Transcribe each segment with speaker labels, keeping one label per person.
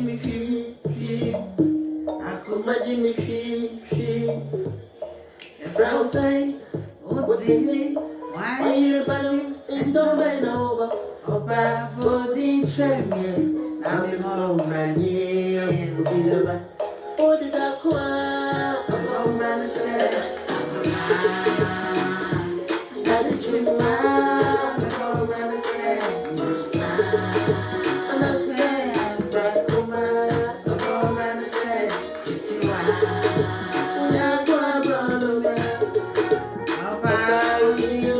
Speaker 1: Jimmy Fee. Akuma Jimmy Fee. If I was saying, what's in it? Why you balloon and don't buy no over? Oba body champion. I'm in home right here. Oh, did I cry? I'm home and I said, that is you, I'm home and I said, and I said, I'm home and I said, you see why? Yeah, go on, about you,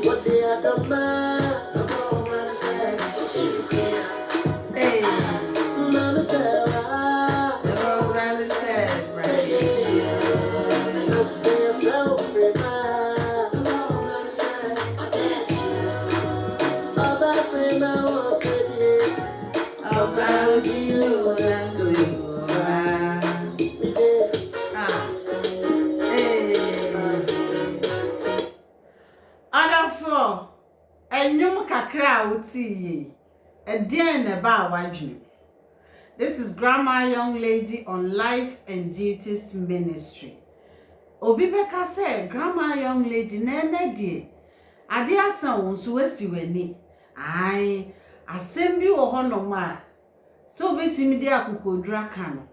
Speaker 1: what they are the man, I'm home and I said, hey, Mama said, I'm home and I said, right here. I say, I felt free, man. I'm home and I said, about free, man, what free, about you, that's it. We did. Other four, and you kakra uti a dear neba waju. This is Grandma Young Lady on Life and Duties Ministry. Obibeka say, Grandma Young Lady, nene die. Ade asan wonso wasi wani. Ai, asembi wo hono ma. So betimi de akokodura kan.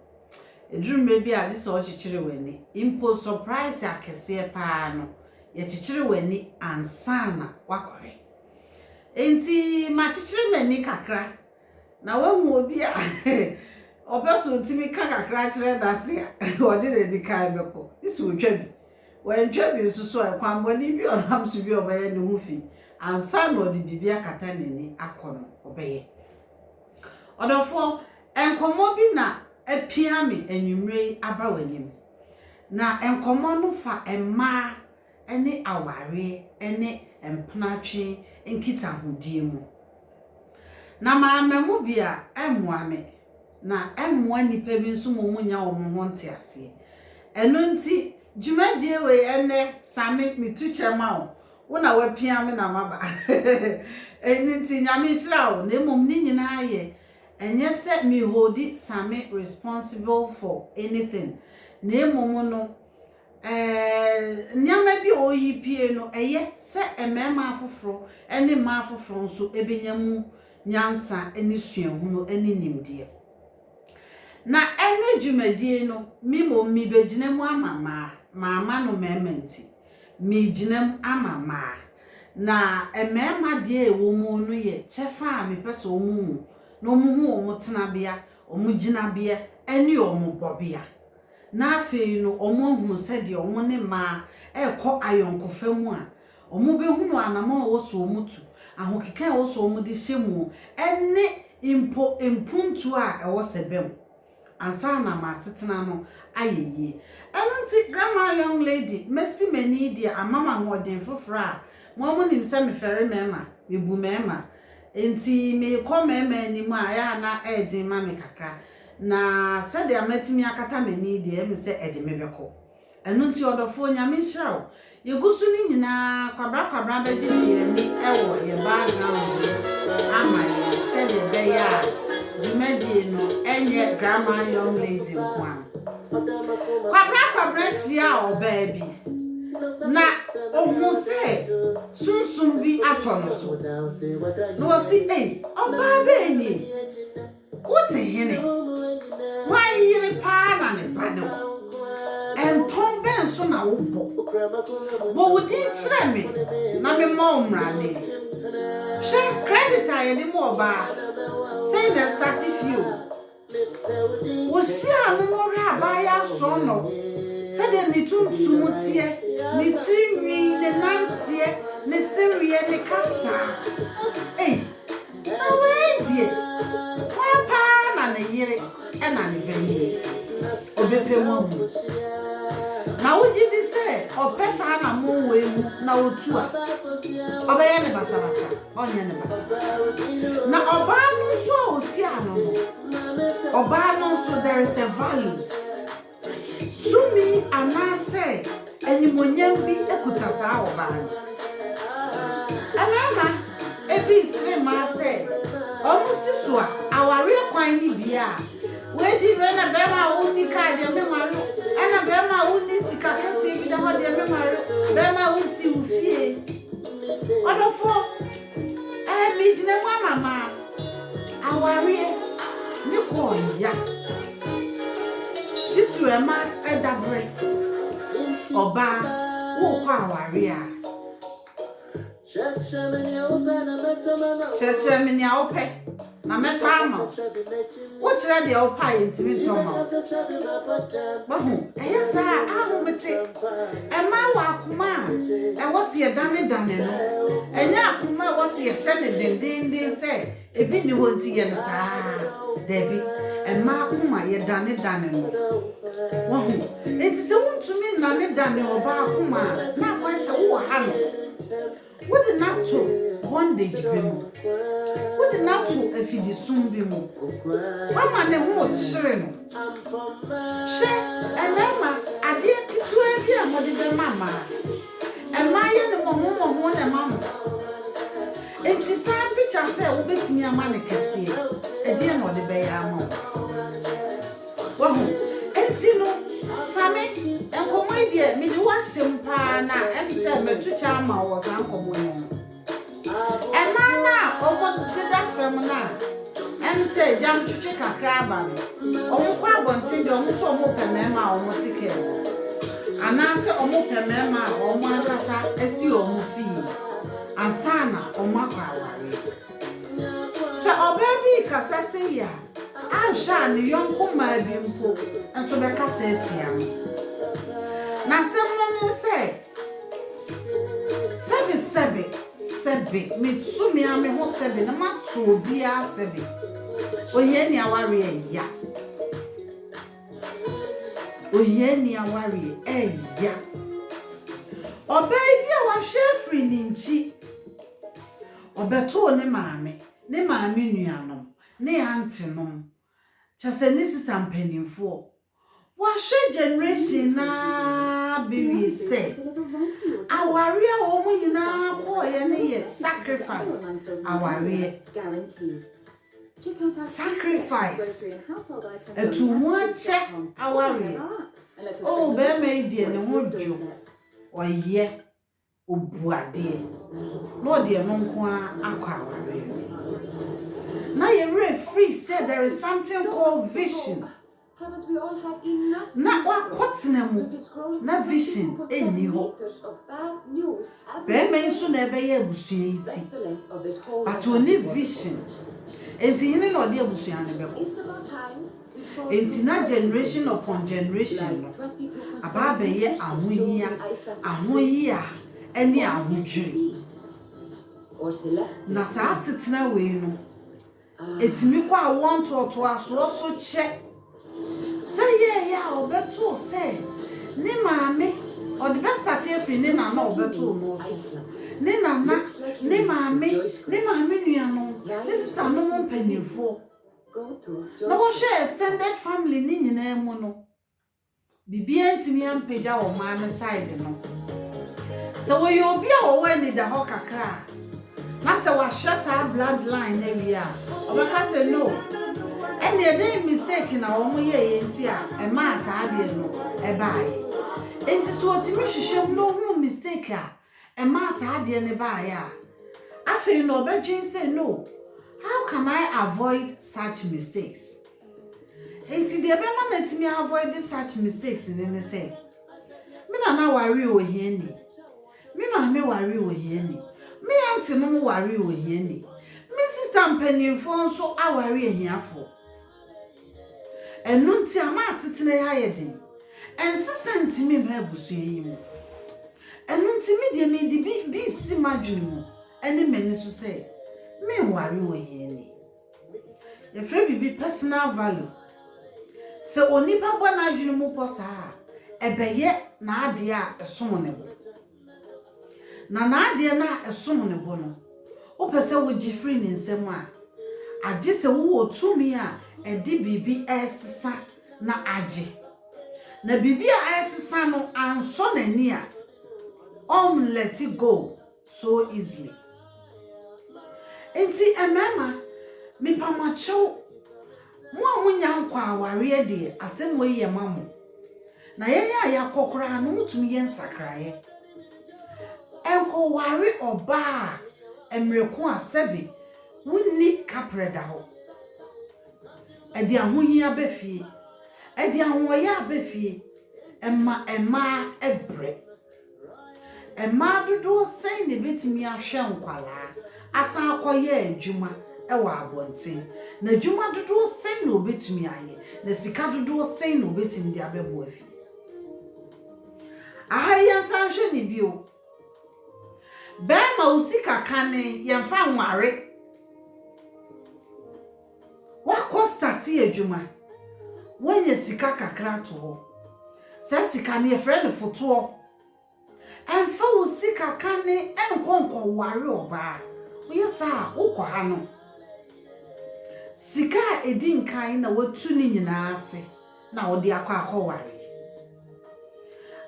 Speaker 1: Edrum bebi ade so ochichire wani. Impo surprise akese pa no. Ye chichire wani ansana wakore. Enti ma chichire mani kakra. Na wahu obi a obeso ntimi kakra chire dase a odi de dikai beko. Isu otwabi. When Jabby so a quamboni be on hams to be obey the movie, and some of the bibia catanini akono obey. Other four, and comobina a piami and you may abawenim. Na and common fa and ma any aware any and pnachi and kita hudimu. Na ma memobia emwame na emwani pebin sumo munya o mohontiase. Enunti Jumadi we ene sami mi tuche ma o wona wa pia me na maba enti nyame hira o na emom ni nyina ye enye se mi hodi sami responsible for anything na emom no nyama bi oyi pie no eye se emema afoforo ene ma afoforo nso ebenyamu nyansa eni suahu eni nimdie na ene dwumadie no mimo mi begina mu amama mama no mementi mi ginam amama na emema de ewo mu no ye chefa mi pese omu no mu hu omu tenabia omu ginabia eni omu bobia na afei no omu hu se de omu ne ma ekọ ayonkofa mu a omu behunu anama wo so omu tu ahokeka wo so omu de hyemu ene impo empuntu a ewo sebem ansana masetena no ayeye ananti Grandma Young Lady mesi mani dia amama ngoden fofora mo nim se me fere mema me bu mema enti me ko mema animu aya na edin ma me kakra na se de amatimi akata mani dia me se ede me beko ananti odofo nyame nhirawo yegusu ni nyina kwabra beji ye ni ewo ye background ama ye se de be ya Jumadi no enye Grandma Young Lady kwa. Kwabra sia o baby. Na ohun se sunsun bi atono so. No si o ba ni. What hene? Why yiri pa na ne pado? En ben so na wo bo. Bo wodi kire me na me ma omra ne. She credit aye di mo ba. Say the starting few. Wosia no ra abaya so no. Say the ni tuntumtie, ni tiri, ni nantie, ni serie, ni kasa. Na die. Wa pa na ne yire e na ne bani. Obepe mo. Na woji di say opesa na mo we mu na otu a. Obeye ne basa onye ne basa. Na oba no so osia no. Oba no so there is a values. To me ana say animonyam bi ekuta sa oba. Amama bi sire ma say omusi so a aware kwan ni bia we di me na be ma woni ka de me maro ana be ma woni sika kese bi da ho de me maro be ma wusi ufie odofo mi jine mama aware ni ko ya titu e ma edabre oba wo kwa aware a Church mini ope na metama wo kire de opa yentimi toma bahu eyesa ahomete e ma wa akoma e wo se dane no enya akoma wo se ye hye den se ebi ni ho nti ye saa debi e ma akoma ye dane no bahu enti se wuntumi na ne dane oba akoma na kwa se wo ha no what the natural bondage be mo what the natural afidi sum be mo mama ne ho chire no she enema ade kitua bi a mode be mama emaye ne mo na mama enti sa picture say wo betimi ama ne kese ade no de be ya ama wo enti no same enkomo ide mi di wahyem pa na emse metucha ama wo san komo no emana omo dida fem na emse jam twetwe kakra ba no omo kwa abonte de omo so omo pemema omo tike ana se omo pemema omo akasa esi omo fi ansana omo akaware se obabi kasa se ya ansha ne yonko ma bi mpo enso be kasa etia na semno ni sebe mitsumi ame ho sebe na mato bia sebe oye ni aware ya obai bia wa hwefri ni nchi obeto ne maame nuanom ne auntie nom chase ni sister mpanimfo wa hwe generation na baby say aware o mu nyina ko ye ne ye sacrifice aware guaranteed. Sacrifice etu mu ache aware oh be me die ne ho dwo oye obuade no de no nko akwa aware na ye free said there is something called vision.
Speaker 2: Haven't we all had enough?
Speaker 1: Na wakotena mu na vision eni ho. Be me nso na ebe ye abusua iti. But oni vision. Enti yini na odi abusua ne beko. Enti na generation upon generation no. Aba be ye ahoyia eni ahodwiri. Na sa asetena we no. Etimi kwa want to aso che. Say yeah obeto say ni maame o the best start here ni na na obeto no so ni nana ni maame nuano this is no mo mpanimfo na wo share extended family ni nyina mu no bibia ntimi ampeja wo maame side no so we obi a wo wani da ho kakra na se wa hye sa bloodline na wi a obeka say no and the mistake na omo ye enti a e ma sa ade no e baaye enti so otimi hwehwem no hu mistake a e ma sa ade ne baaye a afi no obedwen say no how can I avoid such mistakes enti de be ma na timi avoid such mistakes ne say me na worry o hie ni me ma me worry o hie ni me auntie no worry o hie ni me sister mpanimfo nso aware ahiafo enunti ama asetene ya yeden ensesa ntimi ba abusu yi mu enunti mi de me di bi si madwene mu ene mani so say me ware wo yeni ye frɛ bibi personal value se onipa bɔ na adwene mu posa ebeye na ade a esom ne bo na ade na esom ne bo no opese wo gifri ne nsem a agye se wo otumi a edi bibi esisa na agye na bibi a esisa no anso nani a let it go so easily Enti emema mi pamacho mo amunya nkwa aware de asem we ye mamo na yenya yakokora no mutumi ye nsakraye enko ware oba emreko asebe wunni kapreda ho edi ahohia befie edi ahoya befie emma ebre emma dodo sen ne betimi ahwe nkwala asan akoye adwuma ewa abonten na adwuma dodo sen na obetumi aye na sika dodo sen na obetimi de abebo afi ahaya sanhwe ne bio bema usika kane yemfa nware wa stati adwuma wenye sika kakra to ho se sika ne friend foto emfa usika kane enkonko ware oba uyesa ukwa no sika edi nkan na watu ni nyina ase na odi akwa ware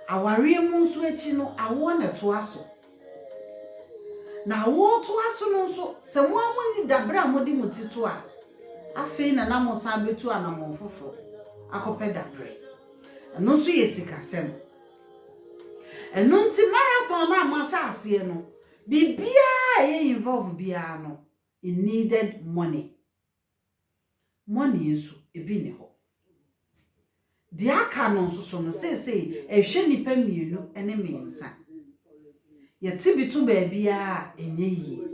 Speaker 1: aware mu nso echi no awo na to aso na wo to aso no nso se mo amuni dabra modi mutito a afei na namosa betu anamofofo akopɛ dabre eno nso yesika sem eno nti marathon na amasha ase no bibia ye involve bia no it needed money nso ebi ne ho di aka no nso so no sei ehwe nipa mienu ene mensa yeti bitu ba bia enye yi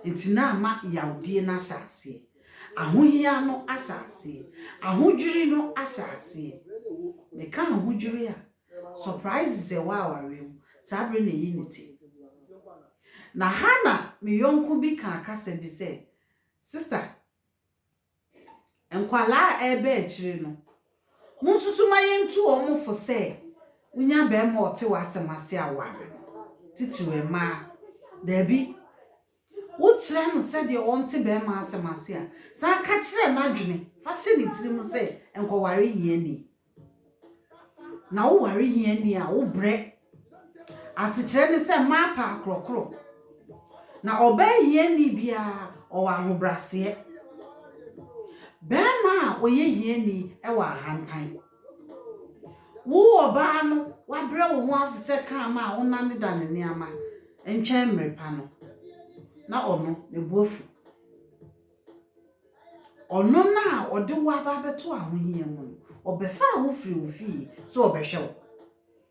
Speaker 1: ntina ama yawdie na asase ahohia no asase ahodwiri no asase meka ahodwiri a surprises e wa awarem sabre na yiniti na hana me yonku bi kan akasa bi se sister enkwala ebe akire no munsusu mayentu omufo se unya be ma ote wasemase aware titiwe ma dabi wokyerɛ no sɛ de wonte be ma asemase a sa ka kyerɛ na dwene fa hye ne tirim sɛ enkɔware hiani na wo ware hiani a wo bre asekyerɛ ne sɛ ma pa akrokro na oba hiani bia o wa ahobrase be ma oye hiani e wa hantan wo oba no wa bre wo ho asese kan ma wo nane da ne niama entwen mrepa no na ono ne buafu ono na ode wa ba beto ahohia mu obefa wo firi wo fi so obehwe wo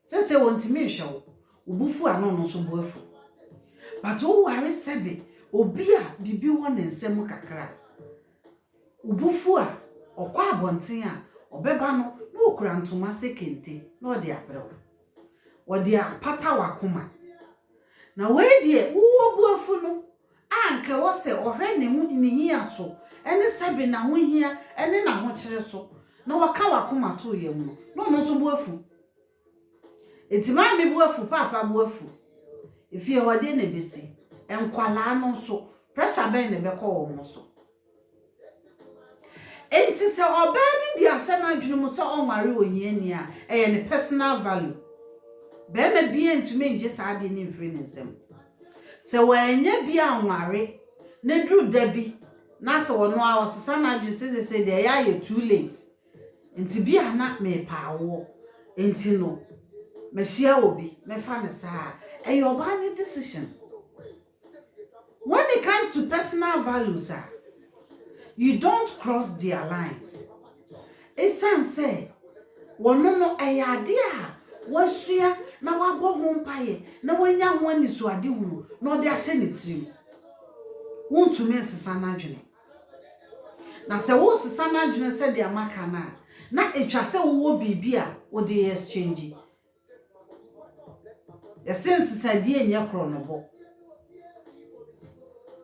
Speaker 1: sese wontimi hwe wo ubufu ano no so buafu but wo ware sebe obi a bibi wo ne nsem kakra ubufu a okwa abonten a obeba no na okura ntoma sekente na ode aprewo ode apata wakoma na we die wo buafu no anka wo se ohwe ne hu ne hia so ene sebe na ho hia ene na ho kire so na waka wakoma to yem no no so buafu etima me buafu papa buafu efie wode na besi enkwala no so pressure ben ne beko wo mo so enti se oba bi di ase na adwene mu so onware ohiani a eye ne personal value be ma bi entumi nje saade ne mfiri ne nsem se wanya bi anware ne dru dabi na se wono a wosesa na adwene se de ya ye too late enti bi ana me paawo enti no mehia obi mefa ne saa eye oba ne decision when it comes to personal values you don't cross their lines esan say wono no eyade a wasua na wabɔ ho mpaye na wanya ho anisu ade hu na ode ahye ne tirim wontumi nsesa na adwene na se wo sesa na adwene se de amaka na etwa se wo bibi a wo de exchange essence sade enye kro no bo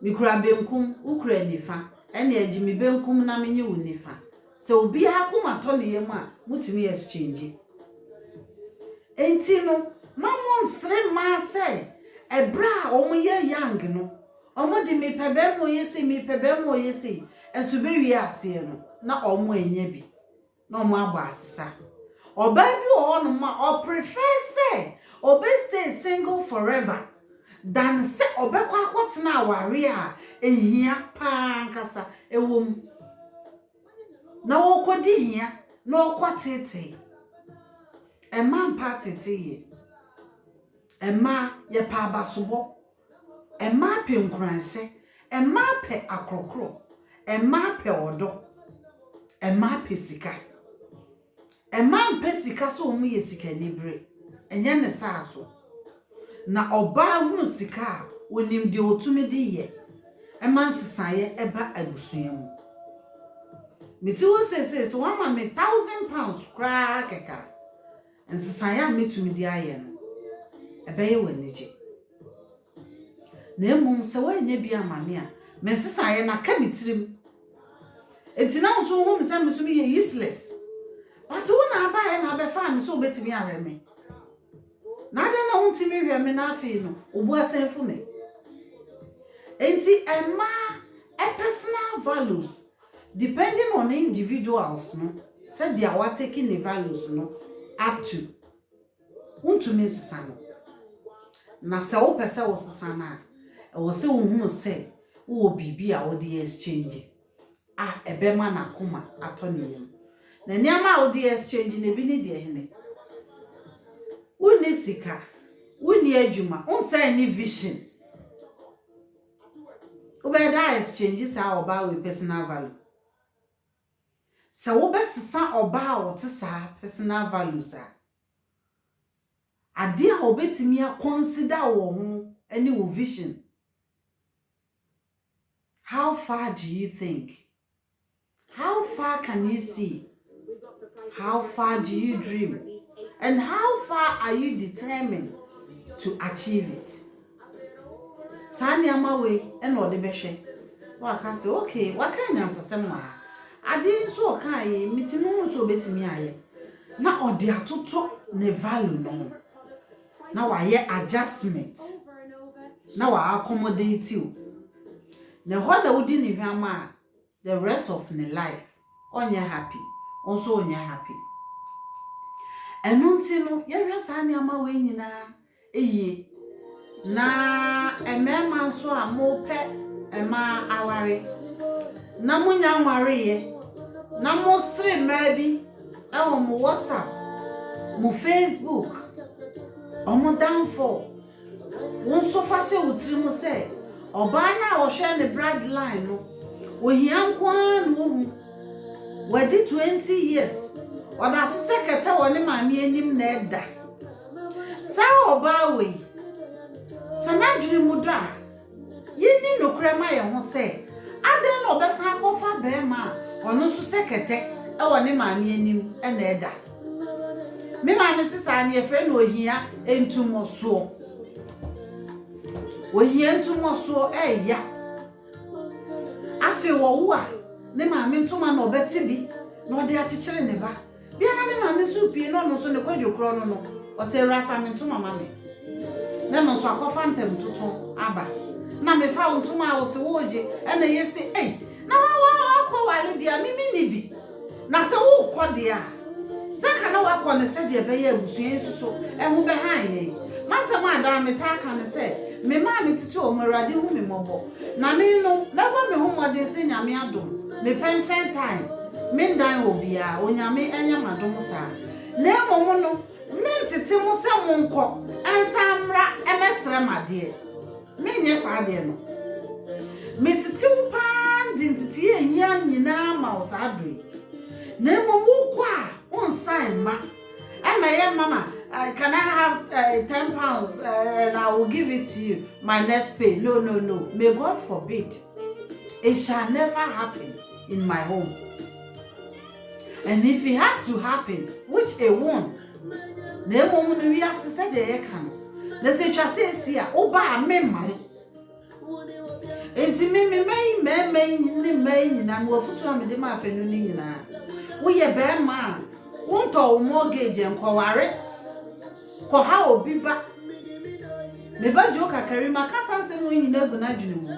Speaker 1: mikura benkum ukura nifa ene agimi benkum na menye wo nifa se obi akoma to ne yem a mutimi exchange enti no mamo nsre ma se ebra omoye young no omo de mi pebem oyesi enso be wi ase no na omo anya bi na omo agba asesa oba bi o no ma o prefer say obe stay single forever than say obekwa kwotena aware a ehia pankasa ewom na wokodi hia na okwatete ema mpatete ye ema ye pa abasobo ema pe nkuranse ema pe akrokro ema pe odo ema pe sika ema pe sika so omu ye sika nibre enye ne saaso na oba hunu sika wonim de otumi di ye ema nsesaye eba abusuya mu meti wo sese so wama me £1,000 kra keka nsesaye metumi di aye no ebeye wanije na emum se wanye bi amame a me nsesaye na ka mitirim etina nso hum se mesumi ye useless but wona aba na abefa me so betimi areme na de na untimi hweme na afi no obu asenfu me enti ema personal values depending on individuals no said they are taking the values no up to untumi sesano na se wo pese wo sesana wo se wo hunu se wo bibia wo dey exchange ebema na koma atoniyem na niama wo dey exchange na bi ni de hene uni sika uni adwuma unsa ni vision obeda exchange sa oba we personal value sa wo besesa oba wo te sa personal values ade a obetimi a consider wo ho any wo vision. How far do you think? How far can you see? How far do you dream? And how far are you determined to achieve it? Sani amawe eno de behwe. Waka say okay, waka nyansasem wa. Ade nso okai mitinu nso betimi aye. Na ode atoto ne value no. Na wa ye adjustment. Na wa accommodate you. Na hoda udi ni hwama the rest of the life onye happy. Also onye happy. Enunti no ye hwe sani amawe nyina eye. Na emema nso a mo pe ema aware na munya nware ye na mo sire ma bi ewo mo WhatsApp mo Facebook omo downfall won so fa se wutiri mu se oba na wo hwe ne bloodline no wo hiankwan wo hu wadi 20 years oda so seketa woni maami anim na eda sa oba we sanadwiri mu do a yini nokrema ye ho se aden no besa akofa be ma ono so sekete e woni maami anim e na eda me maami sisa na ye fre no ohia entumoso ohia entumoso ya afi wo wo a ne maami ntuma na obeti bi na ode akikire ne ba bia na ne maami so pie no no so ne kwadwokro no no o se rafa mi ntuma maami na no so akofa ntem tutu aba na me fa ntuma a wo se woje na yesi na wa akwale dia mimi ni bi na se wo kode a saka na wa kone se de be ya abusuen suso ehu be han ye masem ada me ta ka ne se me ma me titi o morade hu me mobo na me no na ba me hu mode se nyame adom me pension time me dan obia onyame enya madom sa na emomo no me titi mo se mo nko ensamra emesre made me nye sa de no me titi wo pa ndintiti enya nyina ma o sa adre na emomo kwa on sign ma mama can I have £10 and I will give it to you my next pay. No, may God forbid. It shall never happen in my home. And if it has to happen, which it won't, the woman we are said they can. The situation here, oba memma. Enti me na mo futu am de ma afenu ni nyina. Wo ye be ma wonto mortgage enkware ko ha obi ba me ba jo kakari makasa nsem wo nyina gu na dwene mu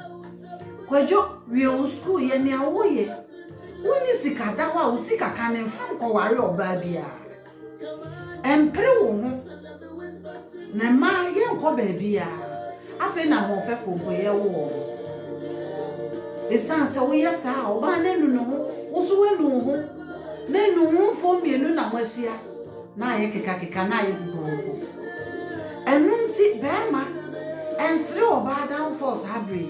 Speaker 1: kwajo we o school ye ne awo ye woni sika da wa o sika kan mfa nkware oba bia empre wo ho na ma ye nkọ ba bia afi na ho fefo bo ye wo esan se wo yesa oba na nu no ho wo so wenu ho na nu ho fo mienu na wasia na ye keka na ye gugu enu nti bema ensre oba down force habre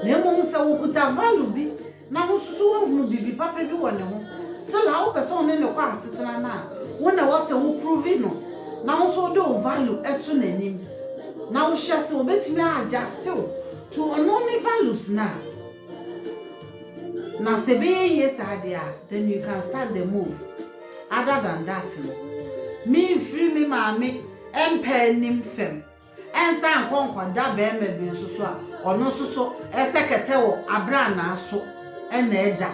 Speaker 1: na emu se wo kuta value bi na wo susu wo bibi papa bi wo ne ho still how person ne kwa asetena na wo na wo se wo prove no na wo so do value etu nanim na wo hye se obetimi adjust to only values na sebe yes idea then you can start the move other than that me free me mama empenim fem ensa nkonkwa da be ma bi nsoso a ono soso esekete wo abra na aso ena eda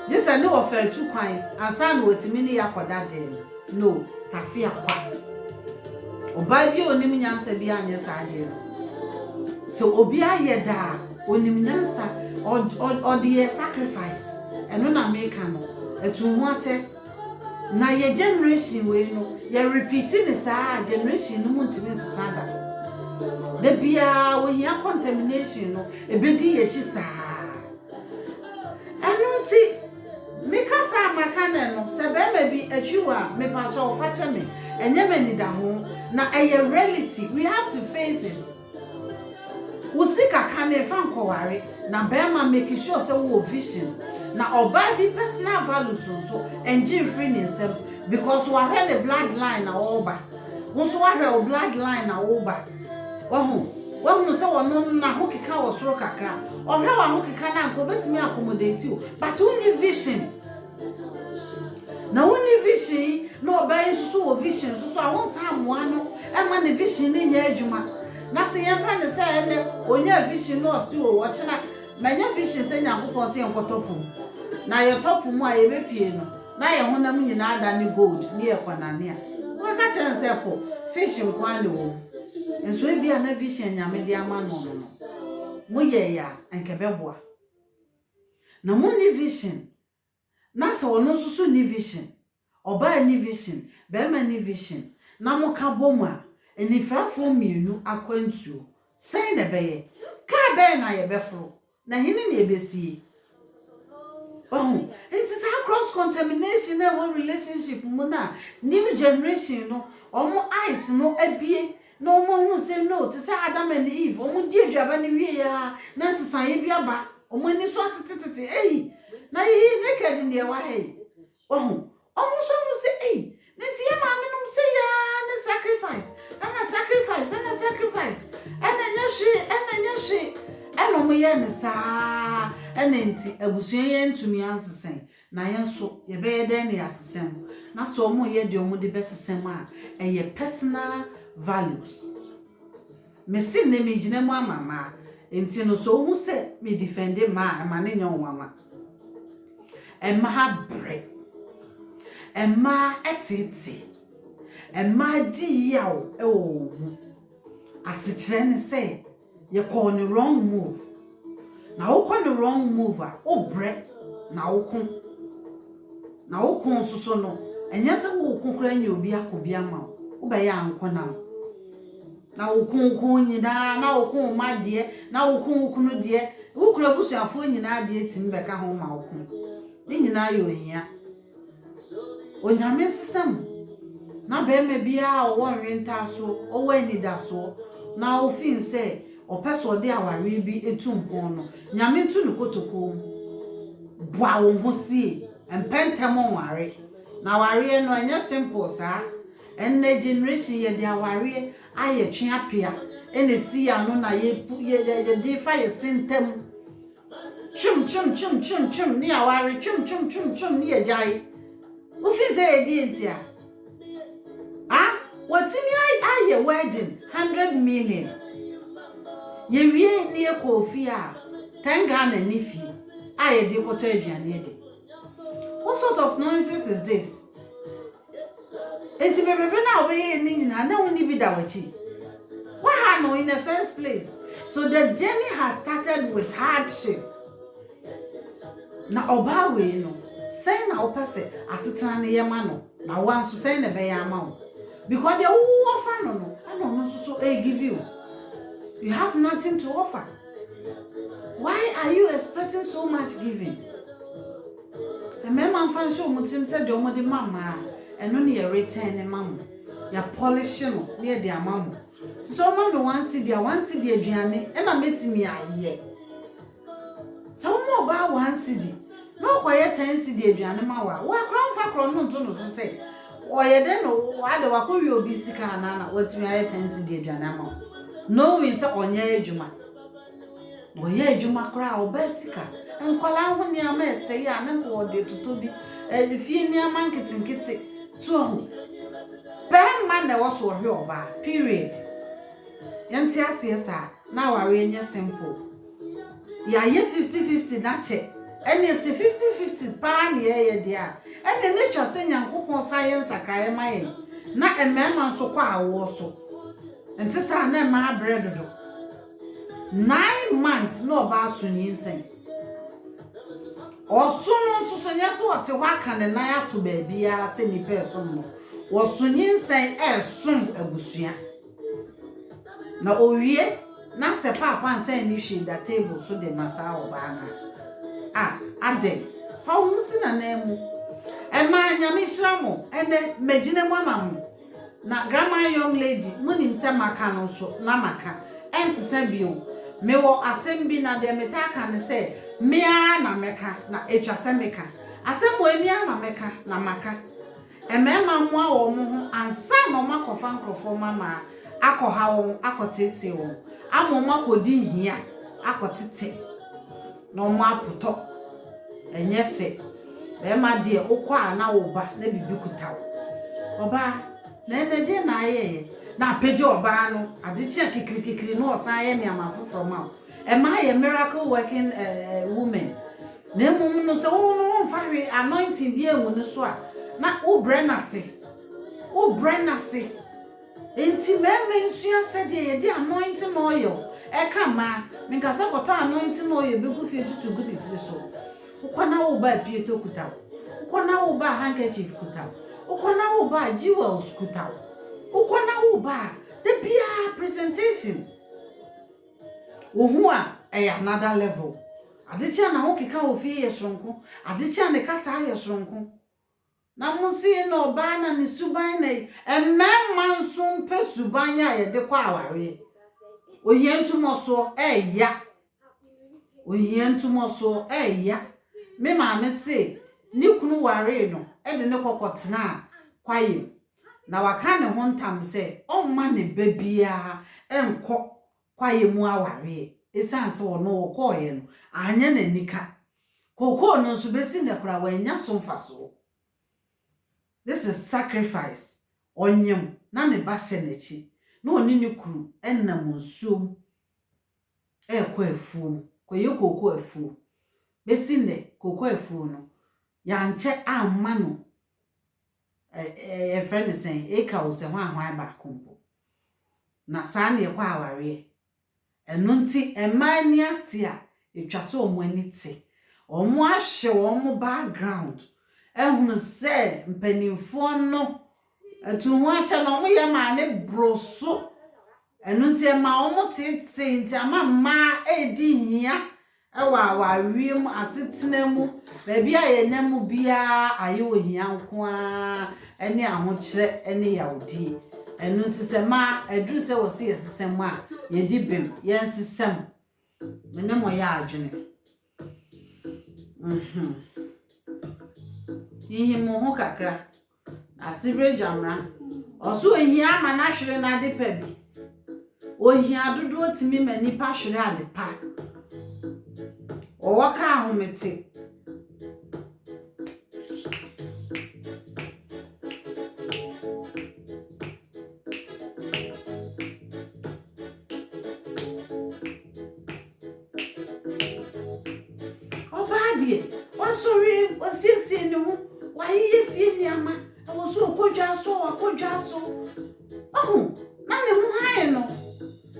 Speaker 1: jisa ne wo fa tu kwan ansa na wotimi ne yakoda den no tafia kwa oba bi onim nyansa bi anye saade so obi ayeda onim nyansa or the sacrifice eno na make no etu hu ache na ye generation we no ye repeating the sa generation no muntimi sisada de bia wo hia contamination no ebedi ye chi sa eno nti meka sa makane no se be ma bi atwiwa me pa cho fa che me enye mani da ho na a reality we have to face it usika kane fa nkoware na bema make sure say wo vision na oba bi personal values so engine free himself because we have the bloodline na oba wonso we have bloodline na oba wahu say wono na hokika wo soro kakra ohwe wa hokika na nko betimi accommodate you but only vision na only vision no oba nso wo vision so awon sa amoa no e ma ne vision ni nya adwuma na se yemfa ne say ene onya vision no si wo chena manya vision say nyankopon se enkotopu na ye topu mu a ye bepie no na ye honam nyina ada ne gold ne ye kwanane a wa ka chen say po fish nkwan ne wo enso e bia na vision nyame de ama no no mo ye ya enke beboa na mo ni vision na se wono susu ni vision oba ni vision be ma ni vision na mo ka bomu a enifrafo mienu akwantuo sai na beye ka be na ye befro na hini na ebesi it is a cross contamination in one relationship muna new generation no omo eyes no ebie no omo hu say no to say Adam and Eve omo die aduaba ni wie ya na sesan ye bia ba omo ni so atetete na ye naked in the wa hey omo so no say nti ye ma me no say ya na sacrifice and a sacrifice and a nyashi eno mo ye ne saa enenti abusuen ye ntumi ansesen na ye nso ye be ye den ne asesen na so mo ye de omo de besesen a eye personal values me sin ne me gina mu amama enti no so hu se me defend ma ne nyon wanwa emma ha bre emma etete emma di yawo ewo asikire ne se you call the wrong move. Now call the wrong mover. Oh bread. Now kun so no. And yes, who kun you be a kubiama. Obey uncle now. Now kun yina, now kun my dear, now kun dear. Who could push your phone in idea to back home? Then now you here. When you miss some. Now be maybe our one renter so, or when it does so. Now, Finn say. O peso de aware bi etumpon no nyame ntu ne kotoko bua wo ho sie empentem ware na ware no anya simple sa enne generation ye de aware aye twe apia ene si ya no na ye de fa ye sintem chum ni aware chum ni ejai wo fi say e di ntia watimi aye wedding 100 million ye wie ne kofi a tenga na nifi aye de koto aduane de what sort of nonsense is this enti bebe na obe ni nyina na woni bi da wachi why ha no in the first place so the journey has started with hardship na oba we no say na opese asetena ne yema no na wanso say na be ya ma because the who offer no so give you have nothing to offer. Why are you expecting so much giving. And my man fan show mutim said the omodi mama and only a return a mama. Ya polishing near their mama. So mommy one city aduane and I met me a year. So more about 1 cedi. No quiet 10 cedi aduane ma wa. Wa crown fa crown no to no so say. O ye den no wa de wa ko wi obi sika na watumi aye 10 cedi aduane ma. No win say onye adwuma. Oye adwuma kra obesika. Nkwala ho ni ama ese ya na ko de toto bi. Fie ni ama nkitinkiti. So ben man na wo so hwe oba. Period. Yanti asiesa na ware enye simple. Ya ye 50-50 na che. Ene se 50-50 pa na ye dia. Ene nature se Nyankopon science akaye maye. Na emema so kwa awo so. Enti sa na ma bread do. 9 months no ba so nyinsen. Oso no so so nya so wote waka ne nan ato ba bia se ni person no. Wo so nyinsen som abusua. Na owie na se papa nsan ni hwe da table so de masa oba na ade fa wo si na mu e ma nyame hyramo ene magine mu amamu na grandma young lady munim se maka no so na maka ensesa bio me wo asem bi na de metaka ne se mia na meka na etwase meka asem wo mia na meka na maka e mema mu a wo mu ho ansa no makofa nkrofo mama akọha won akọtete won amoma kodi hia akọtete no mo apoto enye fe be ma de okwa na wo ba na bibi kutaw oba na de na aye na peje oba no adechi kikirikiri no osan aye ni amafoforo ma e ma ye miracle working woman na mum no so no fa hwe anointing bi enwu no so a na wo brenase enti meme nsua sede ye di anointing oil e kama minka se koto anointing oil begu fie tutu gudu tiri so ukona wo ba pieto kutaw ukona wo ba handkerchief kutaw ukona wo ba jewels kutaw ukona wo ba the bia presentation wo hu a another level adechi na ho keka wo fie ye soronko adechi na kasa ye soronko na musi no ba na ni suban na ememma nso pe suban ya ye de kwa aware ohientumoso ya me ma me se ni kunu ware no e de ne kokotena kwaye na waka ne ho ntam se o ma ne babia enko kwaye mu aware esanse wo no koye no anya na nika kokko no so besi ne kura wanya so mfaso. This is sacrifice onyem na ne ba hye na oni ne kuru enam nsuom ekọ afuom koye kokko afuo besi ne kokko afuo no ya nche amma no friend sen eka wo se hwan ba kompo na saa ne ekọ aware eno nti emani ate a etwa so omani te omo ahye omo background ehunu se mpanimfo no atuhu acha no mo ye ma ne broso enu nti ma omo tete nti ama ma edi hia ewa awawiem asetena mu ba bia ye namu bia aye ohia nko a ene ahokyere ene yawdi enu nti se ma aduru se wo se yesesem a ye di bem ye nsesem mene mo ya adwene Ihi mo ho kakra asibre jamra oso ohia ama na hwere na de pa bi ohia dodo otimi mani pa hwere ade pa o waka ahomete obadie wasori osiesie ne ho waye fie niama wo so kodwa so na ne ho hae no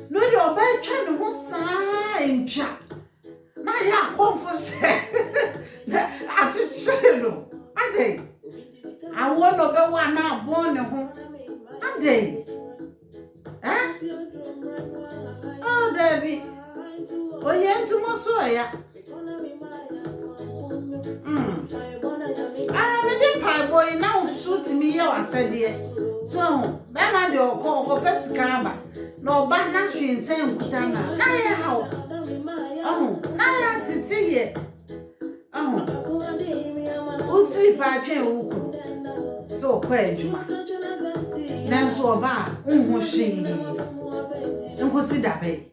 Speaker 1: de oba twa ne ho saa entwa na ya komfo se na achichire no ade awo no be wa na abon ne ho ade David oye ntumo so ya asɛdeɛ so bɛma de ɔkɔfɛ sika aba na ɔba na hwe nsa nkuta na yɛ haw na yɛ atete yɛ usiri pa atwɛn wo kunu sɛ ɔkɔ adwuma nanso ɔba a nhu hwee nkosi dabe